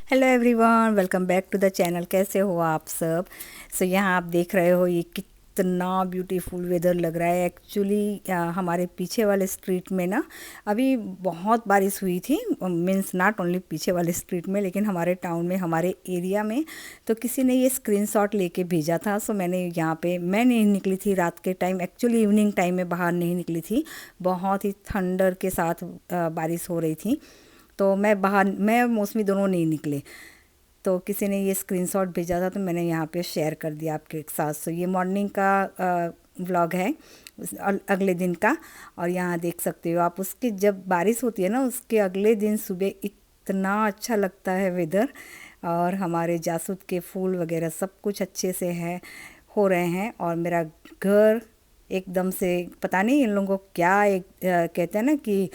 Hello everyone, welcome back to the channel. कैसे हो आप सब? यहाँ आप देख रहे हो ये कितना ब्यूटीफुल वेदर लग रहा है। एक्चुअली हमारे पीछे वाले स्ट्रीट में ना अभी बहुत बारिश हुई थी। मीन्स नॉट ओनली पीछे वाले स्ट्रीट में, लेकिन हमारे टाउन में, हमारे एरिया में। तो किसी ने ये स्क्रीनशॉट लेके भेजा था। सो मैंने यहाँ पे, मैं नहीं निकली थी रात के टाइम, एक्चुअली इवनिंग टाइम में बाहर नहीं निकली थी। बहुत ही थंडर के साथ बारिश हो रही थी। तो मैं मौसमी दोनों नहीं निकले। तो किसी ने ये स्क्रीनशॉट भेजा था, तो मैंने यहाँ पे शेयर कर दिया आपके साथ। सो ये मॉर्निंग का व्लॉग है अगले दिन का। और यहाँ देख सकते हो आप, उसकी जब बारिश होती है ना, उसके अगले दिन सुबह इतना अच्छा लगता है वेदर। और हमारे जासूद के फूल वगैरह सब कुछ अच्छे से हो रहे हैं। और मेरा घर एकदम से, पता नहीं इन लोगों को क्या, कहते हैं ना कि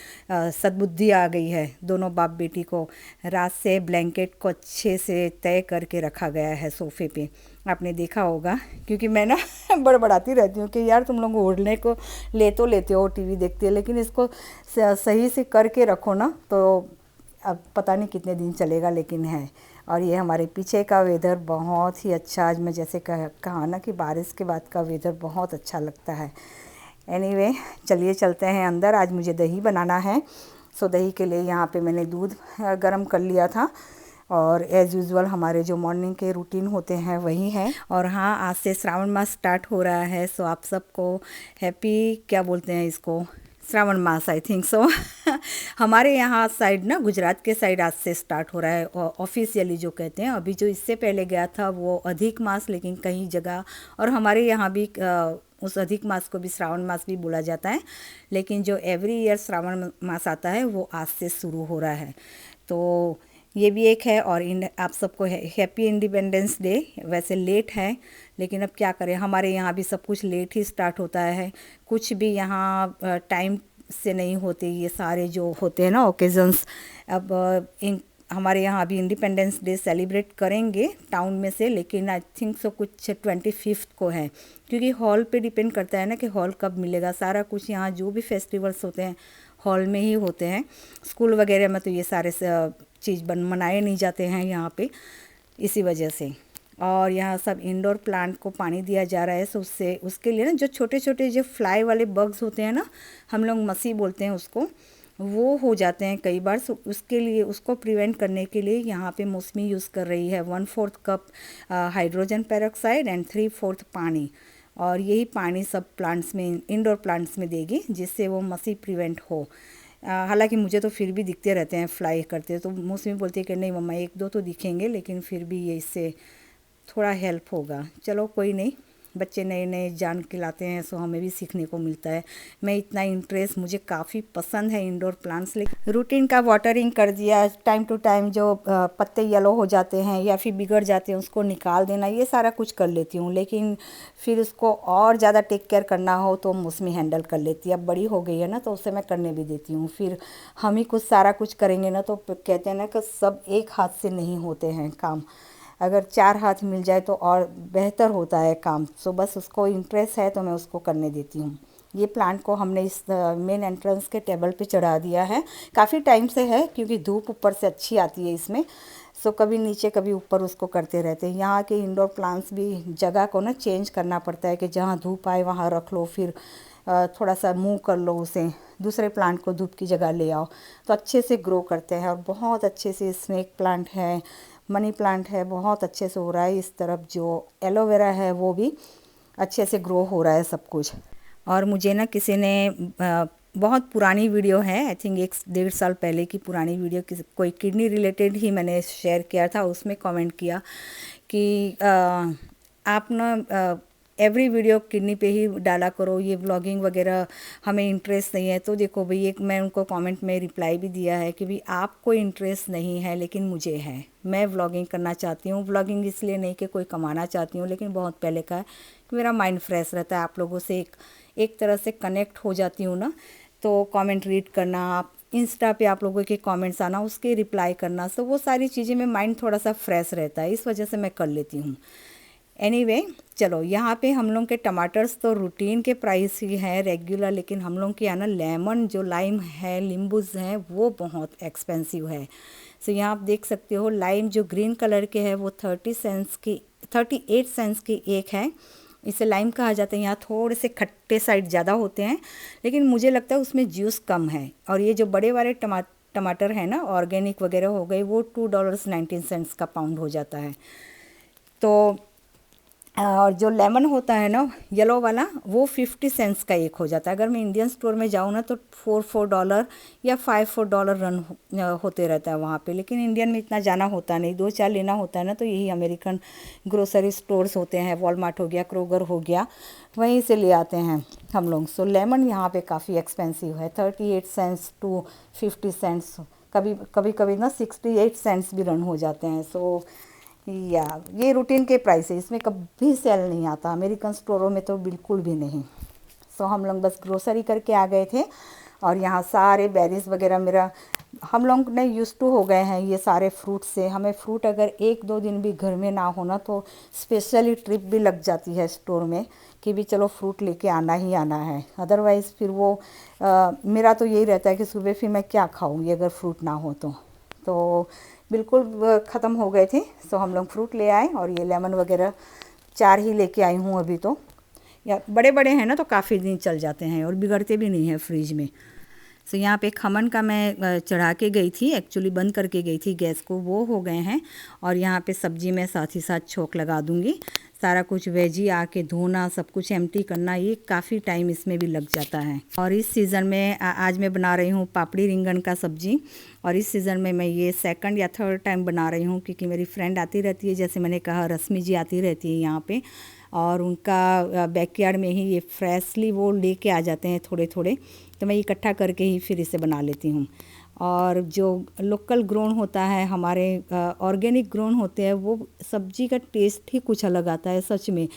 सद्बुद्धि आ गई है दोनों बाप बेटी को। रात से ब्लैंकेट को अच्छे से तय करके रखा गया है सोफ़े पे। आपने देखा होगा, क्योंकि मैं ना बड़बड़ाती रहती हूँ कि यार तुम लोग ओढ़ने को तो लेते हो, टीवी देखते हो, लेकिन इसको सही से करके रखो ना, तो अब पता नहीं कितने दिन चलेगा, लेकिन है। और ये हमारे पीछे का वेदर बहुत ही अच्छा, आज मैं जैसे कहा ना कि बारिश के बाद का वेदर बहुत अच्छा लगता है। एनीवे, चलिए चलते हैं अंदर। आज मुझे दही बनाना है। सो दही के लिए यहाँ पे मैंने दूध गरम कर लिया था। और एज़ यूजुअल हमारे जो मॉर्निंग के रूटीन होते हैं वही है। और हाँ, आज से श्रावण मास स्टार्ट हो रहा है। सो आप सबको हैप्पी, क्या बोलते हैं इसको, श्रावण मास, आई थिंक सो। हमारे यहाँ साइड ना, गुजरात के साइड आज से स्टार्ट हो रहा है ऑफिशियली जो कहते हैं। अभी जो इससे पहले गया था वो अधिक मास, लेकिन कई जगह, और हमारे यहाँ भी उस अधिक मास को भी श्रावण मास भी बोला जाता है। लेकिन जो एवरी ईयर श्रावण मास आता है वो आज से शुरू हो रहा है। तो ये भी एक है। और आप सबको हैप्पी इंडिपेंडेंस डे। वैसे लेट है, लेकिन अब क्या करें, हमारे यहाँ भी सब कुछ लेट ही स्टार्ट होता है। कुछ भी यहाँ टाइम से नहीं होते ये सारे जो होते हैं ना ओकेजन्स। अब हमारे यहाँ अभी इंडिपेंडेंस डे सेलिब्रेट करेंगे टाउन में से, लेकिन आई थिंक सो कुछ 25 को है। क्योंकि हॉल पे डिपेंड करता है ना कि हॉल कब मिलेगा। सारा कुछ यहाँ जो भी फेस्टिवल्स होते हैं हॉल में ही होते हैं। स्कूल वगैरह में तो ये सारे चीज़ मनाए नहीं जाते हैं यहाँ पे, इसी वजह से। और यहाँ सब इंडोर प्लांट को पानी दिया जा रहा है। सो उससे, उसके लिए ना जो छोटे छोटे जो फ्लाई वाले बग्स होते हैं ना, हम लोग मसी बोलते हैं उसको, वो हो जाते हैं कई बार। सो उसके लिए, उसको प्रिवेंट करने के लिए यहाँ पे मौसमी यूज़ कर रही है 1/4 कप हाइड्रोजन पेरोक्साइड एंड 3/4 पानी। और यही पानी सब प्लांट्स में, इंडोर प्लांट्स में देगी, जिससे वो मसी प्रिवेंट हो। हालांकि मुझे तो फिर भी दिखते रहते हैं फ्लाई करते, तो मौसमी बोलती है कि नहीं मम्मा, एक दो तो दिखेंगे, लेकिन फिर भी ये इससे थोड़ा हेल्प होगा। चलो कोई नहीं, बच्चे नए नए जान के लाते हैं, सो हमें भी सीखने को मिलता है। मैं इतना इंटरेस्ट, मुझे काफ़ी पसंद है इंडोर प्लांट्स। लेकिन रूटीन का वाटरिंग कर दिया टाइम टू टाइम, जो पत्ते येलो हो जाते हैं या फिर बिगड़ जाते हैं उसको निकाल देना, ये सारा कुछ कर लेती हूँ। लेकिन फिर उसको और ज़्यादा टेक केयर करना हो तो मौसमी हैंडल कर लेती है। अब बड़ी हो गई है ना, तो उसे मैं करने भी देती हूँ। फिर हम ही कुछ सारा कुछ करेंगे ना, तो कहते हैं ना कि सब एक हाथ से नहीं होते हैं काम। अगर 4 हाथ मिल जाए तो और बेहतर होता है काम। सो बस उसको इंटरेस्ट है तो मैं उसको करने देती हूँ। ये प्लांट को हमने इस मेन एंट्रेंस के टेबल पे चढ़ा दिया है। काफ़ी टाइम से है, क्योंकि धूप ऊपर से अच्छी आती है इसमें। सो कभी नीचे कभी ऊपर उसको करते रहते हैं। यहाँ के इंडोर प्लांट्स भी जगह को ना चेंज करना पड़ता है कि जहाँ धूप आए वहाँ रख लो, फिर थोड़ा सा मूव कर लो उसे, दूसरे प्लांट को धूप की जगह ले आओ, तो अच्छे से ग्रो करते हैं। और बहुत अच्छे से स्नेक प्लांट है, मनी प्लांट है, बहुत अच्छे से हो रहा है। इस तरफ जो एलोवेरा है वो भी अच्छे से ग्रो हो रहा है सब कुछ। और मुझे ना किसी ने बहुत पुरानी वीडियो है, आई थिंक 1-1.5 साल पहले की पुरानी वीडियो, कोई किडनी रिलेटेड ही मैंने शेयर किया था, उसमें कमेंट किया कि आप ना एवरी वीडियो किडनी पे ही डाला करो, ये व्लॉगिंग वगैरह हमें इंटरेस्ट नहीं है। तो देखो भाई, एक मैं उनको कमेंट में रिप्लाई भी दिया है कि भाई आपको इंटरेस्ट नहीं है, लेकिन मुझे है। मैं व्लॉगिंग करना चाहती हूँ। व्लॉगिंग इसलिए नहीं कि कोई कमाना चाहती हूँ, लेकिन बहुत पहले का है कि मेरा माइंड फ्रेश रहता है। आप लोगों से एक तरह से कनेक्ट हो जाती हूँ ना, तो कमेंट रीड करना, आप इंस्टा पे आप लोगों के कमेंट्स आना, उसके रिप्लाई करना, तो वो सारी चीज़ें में माइंड थोड़ा सा फ्रेश रहता है, इस वजह से मैं कर लेती हूँ। एनीवे, चलो यहाँ पे हम लोग के टमाटर्स तो रूटीन के प्राइस ही हैं रेगुलर, लेकिन हम लोग के यहाँ ना लेमन, जो लाइम है, नींबूज हैं, वो बहुत एक्सपेंसिव है। सो यहाँ आप देख सकते हो लाइम जो ग्रीन कलर के है वो 38 सेंट्स की एक है। इसे लाइम कहा जाता है। यहाँ थोड़े से खट्टे साइड ज़्यादा होते हैं, लेकिन मुझे लगता है उसमें जूस कम है। और ये जो बड़े वाले टमाटर है ना, ऑर्गेनिक वगैरह हो गए, वो $2.19 का पाउंड हो जाता है। तो और जो लेमन होता है ना येलो वाला, वो 50 सेंट्स का एक हो जाता है। अगर मैं इंडियन स्टोर में जाऊँ ना तो $4 या $5 रन होते रहता है वहाँ पे। लेकिन इंडियन में इतना जाना होता नहीं, 2-4 लेना होता है ना तो यही अमेरिकन ग्रोसरी स्टोर्स होते हैं, वॉलमार्ट हो गया, क्रोगर हो गया, वहीं से ले आते हैं हम लोग। सो लेमन यहाँ पे काफ़ी एक्सपेंसिव है, 38 सेंट्स टू 50 सेंट्स, कभी ना 68 सेंट्स भी रन हो जाते हैं। सो या ये रूटीन के प्राइस है, इसमें कभी सेल नहीं आता, अमेरिकन स्टोरों में तो बिल्कुल भी नहीं। सो हम लोग बस ग्रोसरी करके आ गए थे और यहाँ सारे बेरीज वगैरह मेरा हम लोग ने यूज़ टू हो गए हैं ये सारे फ्रूट से। हमें फ्रूट अगर 1-2 दिन भी घर में ना होना तो स्पेशली ट्रिप भी लग जाती है स्टोर में कि भी चलो फ्रूट लेके आना ही आना है। अदरवाइज़ फिर वो मेरा तो यही रहता है कि सुबह फिर मैं क्या खाऊँ ये अगर फ्रूट ना हो तो बिल्कुल ख़त्म हो गए थे। सो हम लोग फ्रूट ले आए और ये लेमन वगैरह 4 ही लेके आई हूँ अभी तो। या बड़े बड़े हैं ना तो काफ़ी दिन चल जाते हैं और बिगड़ते भी नहीं हैं फ्रिज में। सो यहाँ पे खमन का मैं चढ़ा के गई थी, एक्चुअली बंद करके गई थी गैस को, वो हो गए हैं। और यहाँ पे सब्ज़ी में साथ ही साथ छोंक लगा दूँगी। सारा कुछ वेजी आके धोना, सब कुछ एम्प्टी करना, ये काफ़ी टाइम इसमें भी लग जाता है। और इस सीज़न में आज मैं बना रही हूँ पापड़ी रिंगन का सब्ज़ी। और इस सीज़न में मैं ये 2nd या 3rd टाइम बना रही हूँ, क्योंकि मेरी फ्रेंड आती रहती है, जैसे मैंने कहा रश्मि जी आती रहती है यहाँ पे, और उनका बैकयार्ड में ही ये फ्रेशली वो लेके आ जाते हैं थोड़े थोड़े, तो मैं इकट्ठा करके ही फिर इसे बना लेती हूँ। और जो लोकल ग्रोन होता है, हमारे ऑर्गेनिक ग्रोन होते हैं, वो सब्जी का टेस्ट ही कुछ अलग आता है सच में।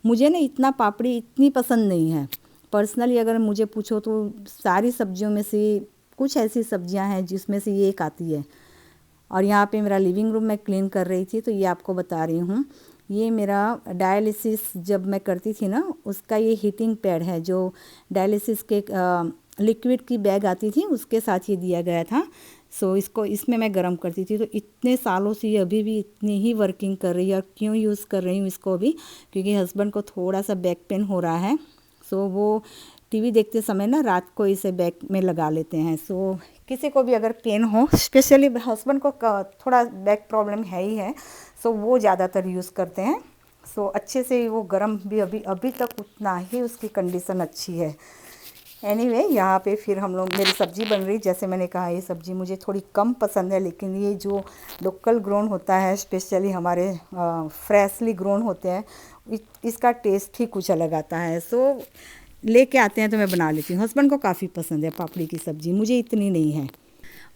मुझे ना इतना पापड़ी इतनी पसंद नहीं है पर्सनली, अगर मुझे पूछो तो सारी सब्जियों में से कुछ ऐसी सब्जियां हैं जिसमें से ये एक आती है। और यहाँ पे मेरा लिविंग रूम मैं क्लीन कर रही थी तो ये आपको बता रही हूँ, ये मेरा डायलिसिस जब मैं करती थी ना उसका ये हीटिंग पैड है, जो डायलिसिस के लिक्विड की बैग आती थी उसके साथ ये दिया गया था। सो इसमें मैं गर्म करती थी, तो इतने सालों से ये अभी भी इतनी ही वर्किंग कर रही है। और क्यों यूज़ कर रही हूँ इसको अभी, क्योंकि हस्बैंड को थोड़ा सा बैक पेन हो रहा है। सो वो टीवी देखते समय ना रात को इसे बैक में लगा लेते हैं। सो किसी को भी अगर पेन हो, स्पेशली हस्बैंड को थोड़ा बैक प्रॉब्लम है ही है, सो वो ज़्यादातर यूज़ करते हैं। सो अच्छे से वो गर्म भी अभी तक उतना ही उसकी कंडीशन अच्छी है। एनीवे यहाँ पे फिर हम लोग मेरी सब्ज़ी बन रही, जैसे मैंने कहा ये सब्ज़ी मुझे थोड़ी कम पसंद है, लेकिन ये जो लोकल ग्रोन होता है, स्पेशली हमारे फ्रेशली ग्रोन होते हैं, इसका टेस्ट ही कुछ अलग आता है। सो लेके आते हैं तो मैं बना लेती हूँ। हस्बैंड को काफ़ी पसंद है पापड़ी की सब्ज़ी, मुझे इतनी नहीं है।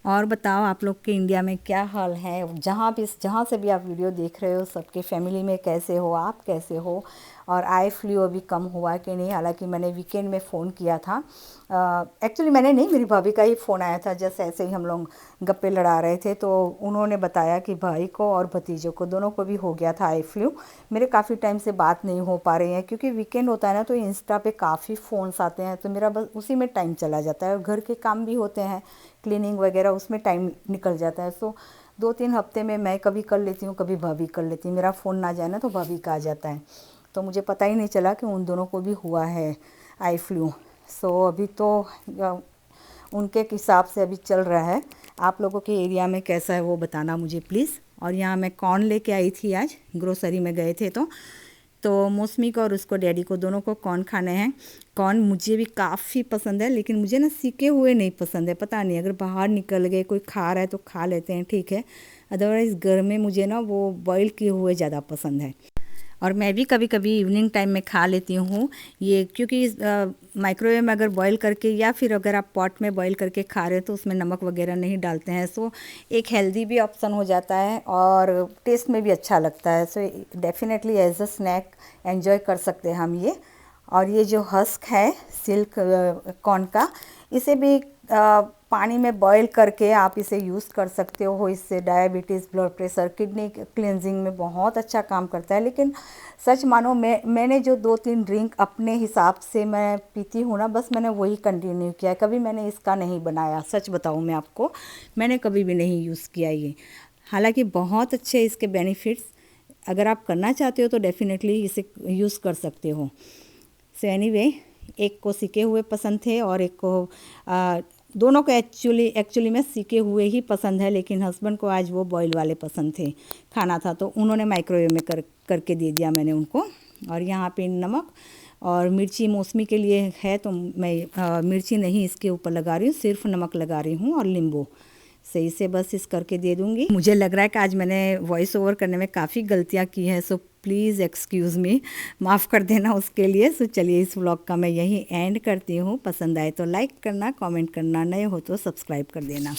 और बताओ आप लोग के इंडिया में क्या हाल है, जहाँ से भी आप वीडियो देख रहे हो, सबके फैमिली में कैसे हो, आप कैसे हो, और आई फ्लू अभी कम हुआ कि नहीं। हालांकि मैंने वीकेंड में फ़ोन किया था, एक्चुअली मैंने नहीं, मेरी भाभी का ही फ़ोन आया था, जैसे ऐसे ही हम लोग गप्पे लड़ा रहे थे, तो उन्होंने बताया कि भाई को और भतीजों को दोनों को भी हो गया था आई फ्लू। मेरे काफ़ी टाइम से बात नहीं हो पा रही है, क्योंकि वीकेंड होता है ना तो इंस्टा पे काफ़ी फ़ोन्स आते हैं, तो मेरा बस उसी में टाइम चला जाता है। और घर के काम भी होते हैं, क्लीनिंग वगैरह, उसमें टाइम निकल जाता है। सो 2-3 हफ्ते में मैं कभी कर लेती हूँ, कभी भाभी कर लेती हूँ। मेरा फ़ोन ना जाए ना तो भाभी का आ जाता है, तो मुझे पता ही नहीं चला कि उन दोनों को भी हुआ है आई फ्लू। सो अभी तो उनके हिसाब से अभी चल रहा है। आप लोगों के एरिया में कैसा है वो बताना मुझे प्लीज़। और यहाँ मैं कॉर्न लेके आई थी, आज ग्रोसरी में गए थे तो मौसमी को और उसको डैडी को दोनों को कॉर्न खाने हैं। कॉर्न मुझे भी काफ़ी पसंद है, लेकिन मुझे ना सीके हुए नहीं पसंद है, पता नहीं, अगर बाहर निकल गए कोई खा रहा है तो खा लेते हैं, ठीक है, अदरवाइज़ घर में मुझे ना वो बॉईल किए हुए ज़्यादा पसंद है। और मैं भी कभी कभी इवनिंग टाइम में खा लेती हूँ ये, क्योंकि माइक्रोवेव में अगर बॉईल करके या फिर अगर आप पॉट में बॉईल करके खा रहे हो तो उसमें नमक वगैरह नहीं डालते हैं। सो एक हेल्दी भी ऑप्शन हो जाता है और टेस्ट में भी अच्छा लगता है। So definitely as a snack enjoy कर सकते हैं हम ये। और ये जो हस्क है सिल्क कॉर्न का, इसे भी पानी में बॉईल करके आप इसे यूज़ कर सकते हो। इससे diabetes, blood pressure, kidney cleansing में बहुत अच्छा काम करता है। लेकिन सच मानो मैंने जो 2-3 ड्रिंक अपने हिसाब से मैं पीती हूँ ना, बस मैंने वही कंटिन्यू किया है। कभी मैंने इसका नहीं बनाया, सच बताऊँ मैं आपको, मैंने कभी भी नहीं यूज़ किया ये। हालांकि बहुत अच्छे इसके बेनिफिट्स, अगर आप करना चाहते हो तो डेफिनेटली इसे यूज़ कर सकते हो। सो एनीवे, एक को सीखे हुए पसंद थे और एक को दोनों को एक्चुअली में सीखे हुए ही पसंद है, लेकिन हस्बैंड को आज वो बॉईल वाले पसंद थे। खाना था तो उन्होंने माइक्रोवेव में करके दे दिया मैंने उनको। और यहाँ पे नमक और मिर्ची मौसमी के लिए है तो मैं मिर्ची नहीं इसके ऊपर लगा रही हूँ, सिर्फ नमक लगा रही हूँ और नींबू सही से बस इस करके दे दूँगी। मुझे लग रहा है कि आज मैंने वॉइस ओवर करने में काफ़ी गलतियाँ की हैं, सो प्लीज़ एक्सक्यूज़ मी, माफ़ कर देना उसके लिए। सो चलिए इस व्लॉग का मैं यही एंड करती हूँ। पसंद आए तो लाइक करना, कमेंट करना, नए हो तो सब्सक्राइब कर देना।